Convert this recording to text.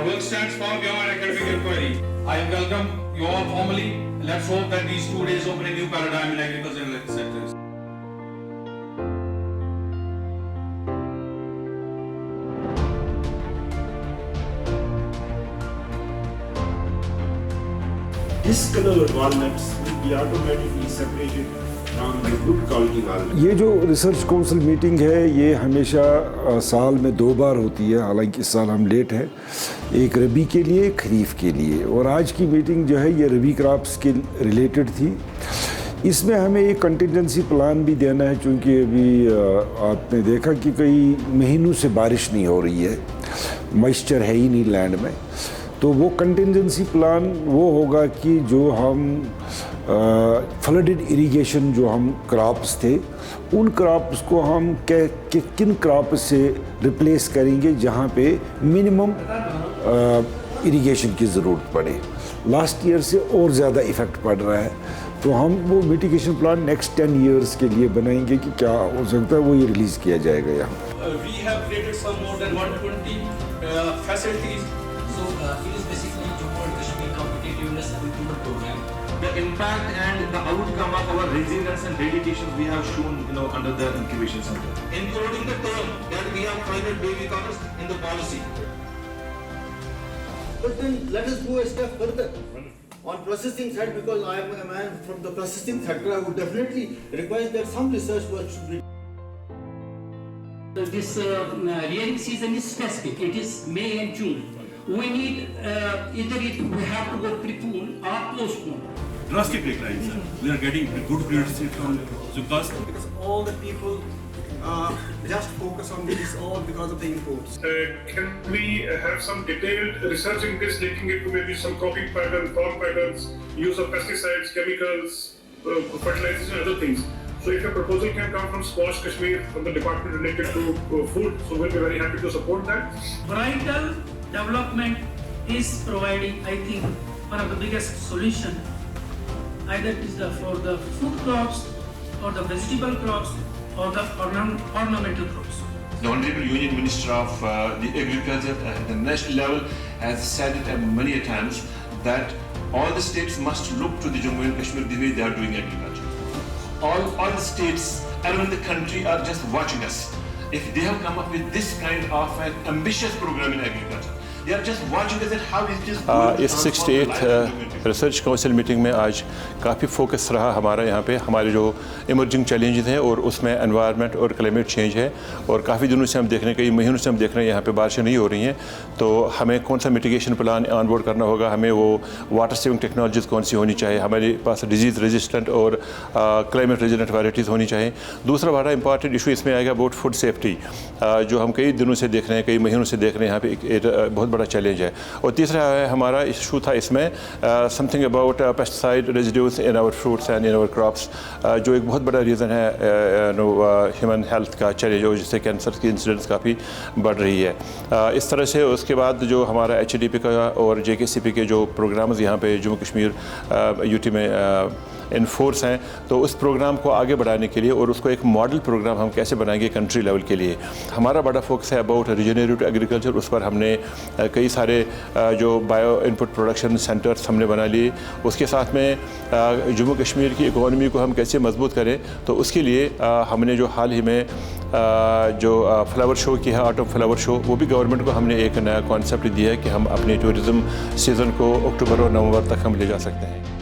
work stands for beyond academic inquiry. I welcome you all formally. Let's hope that these 2 days open a new paradigm in agricultural sectors. Discolored walnuts will be automatically separated from the good quality walnuts. ये जो research council meeting है ये हमेशा साल में 2 बार होती है, हालांकि इस साल हम लेट है, एक रबी के लिए एक खरीफ के लिए। और आज की मीटिंग जो है ये रबी क्रॉप्स के रिलेटेड थी। इसमें हमें एक कंटिजेंसी प्लान भी देना है, चूँकि अभी आपने देखा कि कई महीनों से बारिश नहीं हो रही है, मॉइस्चर है ही नहीं लैंड में। तो वो कंटिजेंसी प्लान वो होगा कि जो हम फ्लडेड इरिगेशन जो हम क्रॉप्स थे उन क्रॉप्स को हम किन क्रॉप्स से रिप्लेस करेंगे जहाँ पे मिनिमम इरिगेशन की ज़रूरत पड़े। लास्ट ईयर से और ज़्यादा इफ़ेक्ट पड़ रहा है, तो हम वो मिटिगेशन प्लान नेक्स्ट 10 ईयर्स के लिए बनाएंगे कि क्या हो सकता है, वो ये रिलीज़ किया जाएगा यहाँ। We have created some more than 120 facilities. So it is basically Jammu and Kashmir Competitiveness and Improvement Program. The impact and the outcome of our resilience and dedication we have shown, under the incubation center, Including the term that we have private baby covers in the policy. But then let us go a step further on processing side, because I am a man from the processing sector. I would definitely request that some research work should be. This rearing season is specific. It is May and June. We need either we have to go prepone or postpone. Drastic decline, sir. We are getting good grades from Zukas. Because all the people just focus on this all because of the imports. Can we have some detailed research in this, linking it to maybe some cropping patterns, crop patterns, use of pesticides, chemicals, fertilizers and other things? So if a proposal can come from Squash Kashmir, from the department related to food, so we'll be very happy to support that. Varietal development is providing, I think, one of the biggest solution. Either it is for the food crops, or the vegetable crops, or the ornamental crops. The Honorable Union Minister of the Agriculture at the national level has said it many times that all the states must look to the Jammu and Kashmir the way they are doing agriculture. All the states around the country are just watching us. If they have come up with this kind of an ambitious program in agriculture, they are just watching us at how it is going to इस 68th research council meeting में आज काफ़ी focus रहा हमारा यहाँ पे, हमारे जो इमर्जिंग चैलेंजेस हैं और उसमें एनवायरनमेंट और क्लाइमेट चेंज है। और काफ़ी दिनों से हम देख रहे हैं, कई महीनों से हम देख रहे हैं यहाँ पे बारिशें नहीं हो रही हैं, तो हमें कौन सा मिटिगेशन प्लान ऑन बोर्ड करना होगा, हमें वो वाटर सेविंग टेक्नोलॉजीज़ कौन सी होनी चाहिए, हमारे पास डिजीज़ रेजिस्टेंट और क्लाइमेट रेजिस्टेंट वाइटीज़ होनी चाहिए। दूसरा बड़ा इंपॉर्टेंट इशू इसमें आएगा अबाउट फूड सेफ्टी, जो हम कई दिनों से देख रहे हैं, कई महीनों से देख रहे हैं, यहाँ पे एक बहुत बड़ा चैलेंज है। और तीसरा है हमारा इशू था इसमें something about pesticide residues in our fruits and in our crops, जो एक बहुत बड़ा रीज़न है ह्यूमन हेल्थ का चैलेंज हो, जिससे कैंसर की इंसिडेंस काफ़ी बढ़ रही है। इस तरह से उसके बाद जो हमारा HDP का और JKCP के जो प्रोग्राम्स यहाँ पे जम्मू कश्मीर UT में इन फोर्स हैं, तो उस प्रोग्राम को आगे बढ़ाने के लिए और उसको एक मॉडल प्रोग्राम हम कैसे बनाएंगे कंट्री लेवल के लिए, हमारा बड़ा फोकस है अबाउट रीजनरेटिव एग्रीकल्चर। उस पर हमने कई सारे जो बायो इनपुट प्रोडक्शन सेंटर्स हमने बना लिए। उसके साथ में जम्मू कश्मीर की इकोनॉमी को हम कैसे मजबूत करें, तो उसके लिए हमने जो हाल ही में जो फ्लावर शो की है, ऑटम फ्लावर शो, वो भी गवर्नमेंट को हमने एक नया कॉन्सेप्ट दिया है कि हम अपने टूरिज़म सीज़न को अक्टूबर और नवंबर तक हम ले जा सकते हैं।